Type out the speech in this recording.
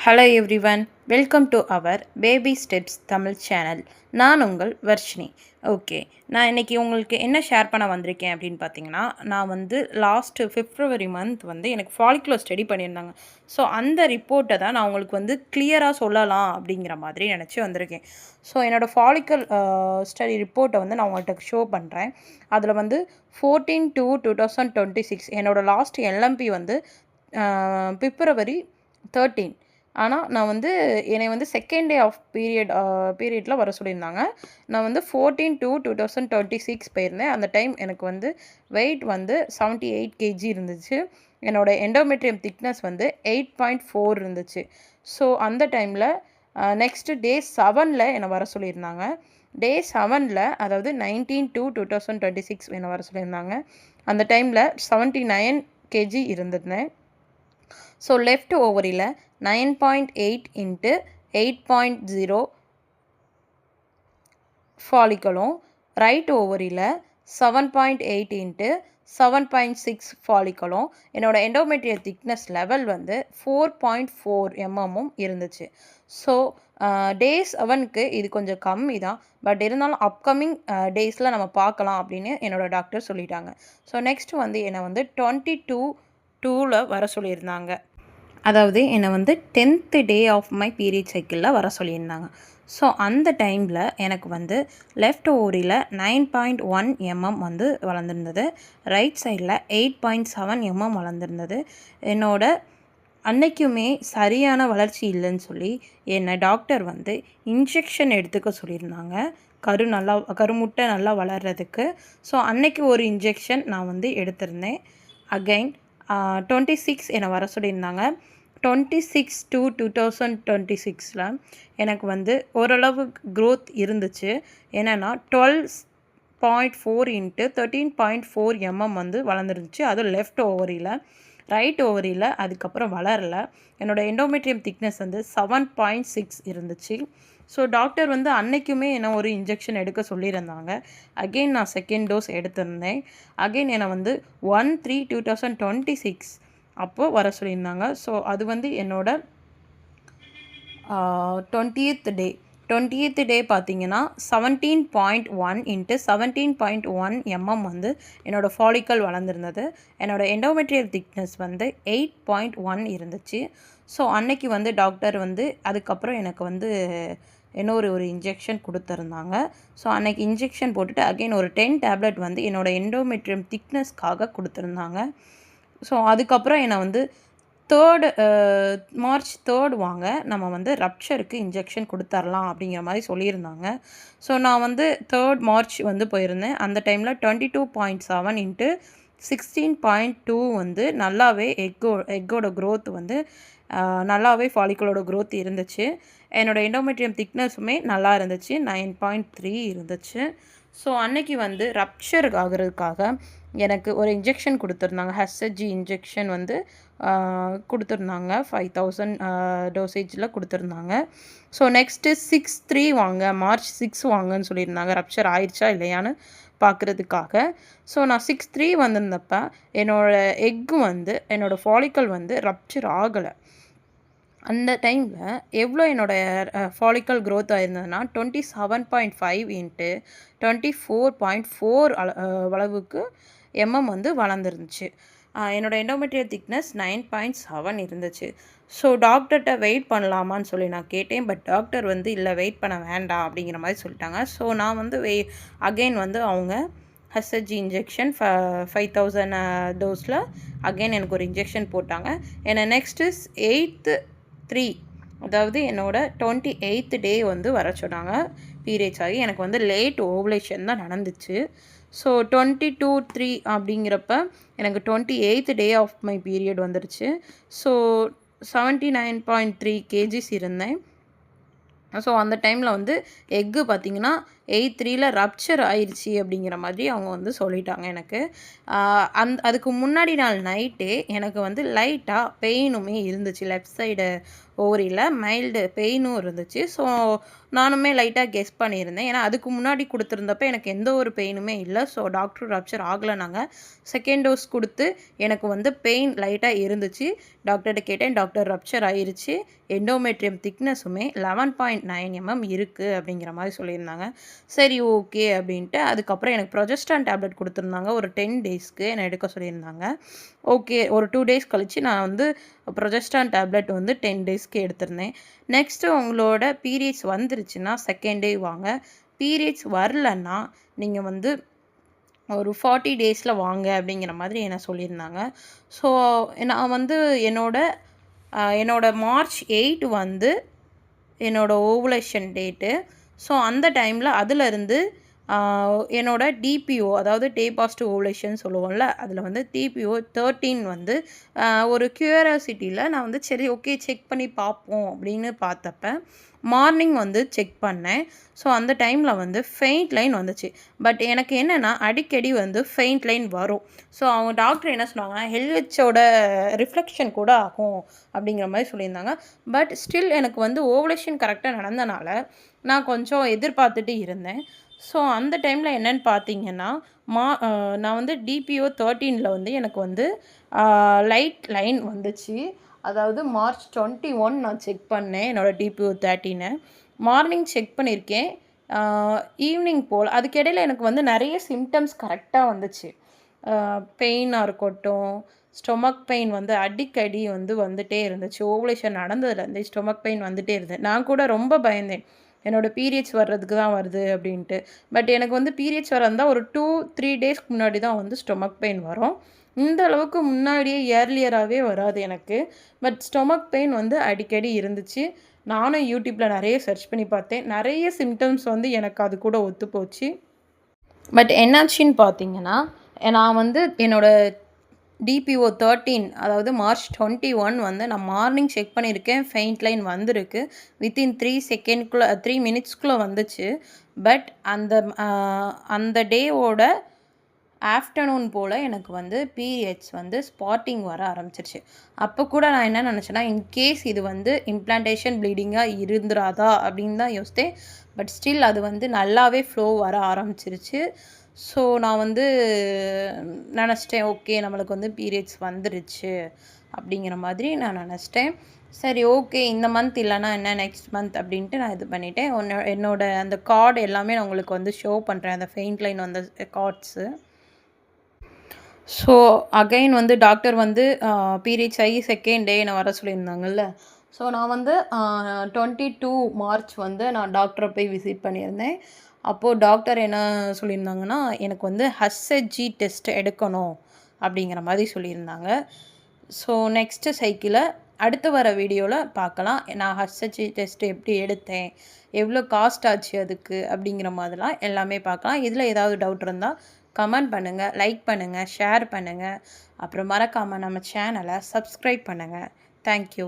Hello everyone, welcome to our baby steps Tamil channel. நான் உங்கள் Varshini. Okay, நான் இன்றைக்கி உங்களுக்கு என்ன ஷேர் பண்ண வந்திருக்கேன் அப்படின்னு பார்த்தீங்கன்னா, நான் லாஸ்ட்டு பிப்ரவரி மந்த் எனக்கு ஃபாலிகுலர் ஸ்டடி பண்ணியிருந்தாங்க. ஸோ அந்த ரிப்போர்ட்டை தான் நான் உங்களுக்கு கிளியராக சொல்லலாம் அப்படிங்கிற மாதிரி நினச்சி வந்திருக்கேன். ஸோ என்னோடய ஃபாலிக்கல் ஸ்டடி ரிப்போர்ட்டை நான் உங்கள்கிட்ட ஷோ பண்ணுறேன். அதில் 14/2/2026 என்னோடய லாஸ்ட் எல்எம்பி பிப்ரவரி 13. ஆனால் நான் என்னை செகண்ட் டே ஆஃப் பீரியடில் வர சொல்லியிருந்தாங்க. நான் 14/2/2026 போயிருந்தேன். அந்த டைம் எனக்கு வெயிட் 78 kg இருந்துச்சு. என்னோடய எண்டோமெட்ரியம் திக்னஸ் 8.4 இருந்துச்சு. ஸோ அந்த டைமில் நெக்ஸ்ட்டு டே 7ல் என்னை வர சொல்லியிருந்தாங்க. டே 7ல் அதாவது 19/2/2026 என்னை வர சொல்லியிருந்தாங்க. அந்த டைமில் 79 kg இருந்திருந்தேன். ஸோ லெஃப்ட் ஓவரியில் 9.8 இன்ட்டு 8.0 ஃபாலிக்கலும், ரைட் ஓவரியில் 7.8 இன்ட்டு 7.6 ஃபாலிக்கலும், என்னோடய எண்டோமெட்ரியல் திக்னஸ் லெவல் 4.4 mm இருந்துச்சு. ஸோ டே 7க்கு இது கொஞ்சம் கம்மி தான். பட் இருந்தாலும் அப்கமிங் டேஸில் நம்ம பார்க்கலாம் அப்படின்னு என்னோடய டாக்டர் சொல்லிட்டாங்க. ஸோ நெக்ஸ்ட் என்னை 22/2ல் வர சொல்லியிருந்தாங்க. அதாவது என்னை 10th day of my period சைக்கிளில் வர சொல்லியிருந்தாங்க. ஸோ அந்த டைமில் எனக்கு லெஃப்ட் ஓவரியில் 9.1 mm வளர்ந்துருந்தது. ரைட் சைடில் 8.7 mm வளர்ந்துருந்தது. அன்னைக்குமே சரியான வளர்ச்சி இல்லைன்னு சொல்லி என்னை டாக்டர் இன்ஜெக்ஷன் எடுத்துக்க சொல்லியிருந்தாங்க. கருமுட்டை நல்லா வளர்கிறதுக்கு. ஸோ அன்னைக்கு ஒரு இன்ஜெக்ஷன் நான் எடுத்திருந்தேன். அகைன் 26 என்னை வர சொல்லியிருந்தாங்க. 26/2/2026 எனக்கு ஓரளவு க்ரோத் இருந்துச்சு. என்னென்னா 12.4 இன்ட்டு 13.4 mm வளர்ந்துருந்துச்சு. அதுவும் லெஃப்ட் ஓவரியில். ரைட் ஓவரியில் அதுக்கப்புறம் வளரல. என்னோடய எண்டோமெட்ரியம் திக்னஸ் 7.6 இருந்துச்சு. ஸோ டாக்டர் அன்னைக்குமே என்ன ஒரு இன்ஜெக்ஷன் எடுக்க சொல்லியிருந்தாங்க. அகெயின் நான் செகண்ட் டோஸ் எடுத்திருந்தேன். அகெயின் என்னை 1/3/2026 அப்போது வர சொல்லியிருந்தாங்க. ஸோ அது என்னோட 20th டே பார்த்தீங்கன்னா 17.1 இன்ட்டு 17.1 mm என்னோடய ஃபாலிக்கல் வளர்ந்துருந்தது. என்னோடய எண்டோமெட்ரியல் திக்னஸ் 8.1 இருந்துச்சு. ஸோ அன்னைக்கு டாக்டர் அதுக்கப்புறம் எனக்கு இன்னொரு இன்ஜெக்ஷன் கொடுத்துருந்தாங்க. ஸோ அன்னைக்கு இன்ஜெக்ஷன் போட்டுட்டு அகெயின் ஒரு 10 டேப்லெட் என்னோடய எண்டோமெட்ரியம் திக்னஸ்க்காக கொடுத்துருந்தாங்க. ஸோ அதுக்கப்புறம் என்னை மார்ச் 3 வாங்க நம்ம ரப்ச்சருக்கு இன்ஜெக்ஷன் கொடுத்துர்லாம் அப்படிங்கிற மாதிரி சொல்லியிருந்தாங்க. ஸோ நான் மார்ச் 3 போயிருந்தேன். அந்த டைமில் 22.7 இன்ட்டு 16.2 நல்லாவே எக்கோட க்ரோத் நல்லாவே ஃபாலிக்கலோட க்ரோத் இருந்துச்சு. என்னோடய எண்டோமெட்ரியம் திக்னஸுமே நல்லா இருந்துச்சு. 9.3 இருந்துச்சு. ஸோ அன்னைக்கு ரப்ச்சர் ஆகிறதுக்காக எனக்கு ஒரு இன்ஜெக்ஷன் கொடுத்துருந்தாங்க. ஹெச்எஸ்ஜி இன்ஜெக்ஷன் கொடுத்துருந்தாங்க. 5000 டோசேஜில் கொடுத்துருந்தாங்க. ஸோ நெக்ஸ்ட்டு 6/3 வாங்க, மார்ச் 6 வாங்கன்னு சொல்லியிருந்தாங்க. ரப்ச்சர் ஆயிடுச்சா இல்லையான்னு பார்க்குறதுக்காக. ஸோ நான் 6/3 வந்திருந்தப்ப என்னோடய எக்கு என்னோடய ஃபாலிக்கல் ரப்ச்சர் ஆகலை. அந்த டைமில் எவ்வளோ என்னோடய ஃபாலிக்கல் க்ரோத் ஆயிருந்ததுன்னா 27.5 இன்ட்டு 24.4 அளவுக்கு வளர்ந்துருந்துச்சு. என்னோடய எண்டோமெட்ரியல் திக்னஸ் 9.7 இருந்துச்சு. ஸோ டாக்டர்கிட்ட வெயிட் பண்ணலாமான்னு சொல்லி நான் கேட்டேன். பட் டாக்டர் இல்லை வெயிட் பண்ண வேண்டாம் அப்படிங்கிற மாதிரி சொல்லிட்டாங்க. ஸோ நான் அகெயின் அவங்க ஹெச்எஸ்ஜி இன்ஜெக்ஷன் 5000 டோஸில் அகெயின் எனக்கு ஒரு இன்ஜெக்ஷன் போட்டாங்க. என்னை நெக்ஸ்ட்டு 8/3 அதாவது என்னோடய 28th டே வர சொன்னாங்க பீரியட்ஸ் ஆகி. எனக்கு லேட் ஓவுலேஷன் தான் நடந்துச்சு. ஸோ 22/3 அப்படிங்கிறப்ப எனக்கு 28th day of my period வந்துருச்சு. ஸோ 79.3 kgs இருந்தேன். ஸோ அந்த டைமில் எக்கு பார்த்திங்கன்னா 8/3ல ரப்ச்சர் ஆயிடுச்சு அப்படிங்கிற மாதிரி அவங்க வந்து சொல்லிட்டாங்க எனக்கு. அதுக்கு முன்னாடி நாள் நைட்டே எனக்கு வந்து லைட்டாக பெயினுமே இருந்துச்சு. லெஃப்ட் சைடு ஓவரியில் மைல்டு பெயினும் இருந்துச்சு. ஸோ நானுமே லைட்டாக கெஸ் பண்ணியிருந்தேன். ஏன்னா அதுக்கு முன்னாடி கொடுத்துருந்தப்ப எனக்கு எந்த ஒரு பெயினுமே இல்லை. ஸோ டாக்டர் ரப்ச்சர் ஆகலைனாங்க. செகண்ட் டோஸ் கொடுத்து எனக்கு வந்து பெயின் லைட்டாக இருந்துச்சு. டாக்டர்கிட்ட கேட்டேன். டாக்டர் ரப்ச்சர் ஆயிருச்சு. எண்டோமெட்ரியம் திக்னஸுமே 11.9 mm இருக்குது அப்படிங்கிற மாதிரி சொல்லியிருந்தாங்க. சரி ஓகே அப்படின்ட்டு அதுக்கப்புறம் எனக்கு ப்ரொஜெஸ்ட்ரான் டேப்லெட் கொடுத்துருந்தாங்க. ஒரு 10 டேஸ்க்கு என்னை எடுக்க சொல்லியிருந்தாங்க. ஓகே ஒரு 2 டேஸ் கழித்து நான் வந்து ப்ரொஜெஸ்ட்ரான் டேப்லெட் வந்து 10 டேஸ்க்கு எடுத்திருந்தேன். நெக்ஸ்ட்டு உங்களோட பீரியட்ஸ் வந்துருச்சுன்னா செகண்ட் டே வாங்க. பீரியட்ஸ் வரலன்னா நீங்கள் வந்து ஒரு 40 டேஸில் வாங்க அப்படிங்கிற மாதிரி என்ன சொல்லியிருந்தாங்க. ஸோ நான் வந்து என்னோட மார்ச் 8 வந்து என்னோட ஓவுலேஷன் டேட்டு. ஸோ அந்த டைமில் அதிலிருந்து என்னோட டிபிஓ அதாவது டே பாசிட்டிவ் ஓவுலேஷன் சொல்லுவோம்ல, அதில் வந்து டிபிஓ 13 வந்து ஒரு க்யூரியாசிட்டியில் நான் வந்து சரி ஓகே செக் பண்ணி பார்ப்போம் அப்படின்னு பார்த்தப்ப மார்னிங் வந்து செக் பண்ணேன். ஸோ அந்த டைமில் வந்து ஃபெயிண்ட் லைன் வந்துச்சு. பட் எனக்கு என்னென்னா அடிக்கடி வந்து ஃபெயிண்ட் லைன் வரும். ஸோ அவங்க டாக்டர் என்ன சொன்னாங்கன்னா ஹெல்ஹெச்சோட ரிஃப்ளெக்ஷன் கூட ஆகும் அப்படிங்கிற மாதிரி சொல்லியிருந்தாங்க. பட் ஸ்டில் எனக்கு வந்து ஓவுலேஷன் கரெக்டாக நடந்தனால நான் கொஞ்சம் எதிர்பார்த்துட்டு இருந்தேன். ஸோ அந்த டைமில் என்னென்னு பார்த்தீங்கன்னா நான் வந்து டிபிஓ 13ல் வந்து எனக்கு வந்து லைட் லைன் வந்துச்சு. அதாவது மார்ச் 21 நான் செக் பண்ணேன் என்னோடய டிபிஓ 13. மார்னிங் செக் பண்ணியிருக்கேன். ஈவினிங் போல் அதுக்கிடையில் எனக்கு வந்து நிறைய சிம்டம்ஸ் கரெக்டாக வந்துச்சு. பெயினாக இருக்கட்டும், ஸ்டொமக் பெயின் வந்து அடிக்கடி வந்துட்டே இருந்துச்சு. ஓவுலேஷன் நடந்ததுலேருந்து ஸ்டொமக் பெயின் வந்துட்டே இருந்தது. நான் கூட ரொம்ப பயந்தேன். என்னோடய பீரியட்ஸ் வர்றதுக்கு தான் வருது அப்படின்ட்டு. பட் எனக்கு வந்து பீரியட்ஸ் வரந்தா ஒரு 2-3 டேஸ்க்கு முன்னாடி தான் வந்து ஸ்டொமக் பெயின் வரும். இந்த அளவுக்கு முன்னாடியே ஏர்லியராகவே வராது எனக்கு. பட் ஸ்டொமக் பெயின் வந்து அடிக்கடி இருந்துச்சு. நானும் யூடியூப்பில் நிறைய சர்ச் பண்ணி பார்த்தேன். நிறைய சிம்டம்ஸ் வந்து எனக்கு அது கூட ஒத்து போச்சு. பட் என்னாச்சுன்னு பார்த்தீங்கன்னா நான் வந்து என்னோடய டிபிஓ 13 அதாவது மார்ச் 21 வந்து நான் மார்னிங் செக் பண்ணியிருக்கேன். ஃபெயிண்ட் லைன் வந்திருக்கு. வித்தின் 3 மினிட்ஸ்க்குள்ளே வந்துச்சு. பட் அந்த டேவோட ஆஃப்டர்நூன் போல் எனக்கு வந்து பீரியட்ஸ் வந்து ஸ்பாட்டிங் வர ஆரம்பிச்சிருச்சு. அப்போ கூட நான் என்ன நினச்சேன்னா இன்கேஸ் இது வந்து இம்ப்ளான்டேஷன் ப்ளீடிங்காக இருந்துராதா அப்படின்னு தான் யோசித்தேன். பட் ஸ்டில் அது வந்து நல்லாவே ஃப்ளோ வர ஆரம்பிச்சிருச்சு. ஸோ நான் வந்து நினச்சிட்டேன் ஓகே நம்மளுக்கு வந்து பீரியட்ஸ் வந்துருச்சு அப்படிங்கிற மாதிரி நான் நினச்சிட்டேன். சரி ஓகே இந்த மந்த் இல்லைனா என்ன நெக்ஸ்ட் மந்த் அப்படின்ட்டு நான் இது பண்ணிவிட்டேன். என்னோட அந்த கார்டு எல்லாமே நான் உங்களுக்கு வந்து ஷோ பண்ணுறேன். அந்த ஃபெயிண்ட் லைன் வந்த கார்ட்ஸு. ஸோ அகைன் வந்து டாக்டர் வந்து பீரியட்ஸ் ஆகி செகண்ட் டே என்னை வர சொல்லியிருந்தாங்கல்ல. ஸோ நான் வந்து 22 மார்ச் வந்து நான் டாக்டரை போய் விசிட் பண்ணியிருந்தேன். அப்போது டாக்டர் என்ன சொல்லியிருந்தாங்கன்னா எனக்கு வந்து ஹச்எஸ்ஜி டெஸ்ட் எடுக்கணும் அப்படிங்கிற மாதிரி சொல்லியிருந்தாங்க. ஸோ நெக்ஸ்ட்டு சைக்கிளை அடுத்து வர வீடியோவில் பார்க்கலாம். நான் ஹச்எஸ்ஜி டெஸ்ட் எப்படி எடுத்தேன், எவ்வளோ காஸ்ட் ஆச்சு அதுக்கு அப்படிங்கிற மாதிரிலாம் எல்லாமே பார்க்கலாம். இதில் ஏதாவது டவுட் இருந்தால் கமெண்ட் பண்ணுங்கள், லைக் பண்ணுங்கள், ஷேர் பண்ணுங்கள். அப்புறம் மறக்காமல் நம்ம சேனலை சப்ஸ்கிரைப் பண்ணுங்கள். தேங்க்யூ.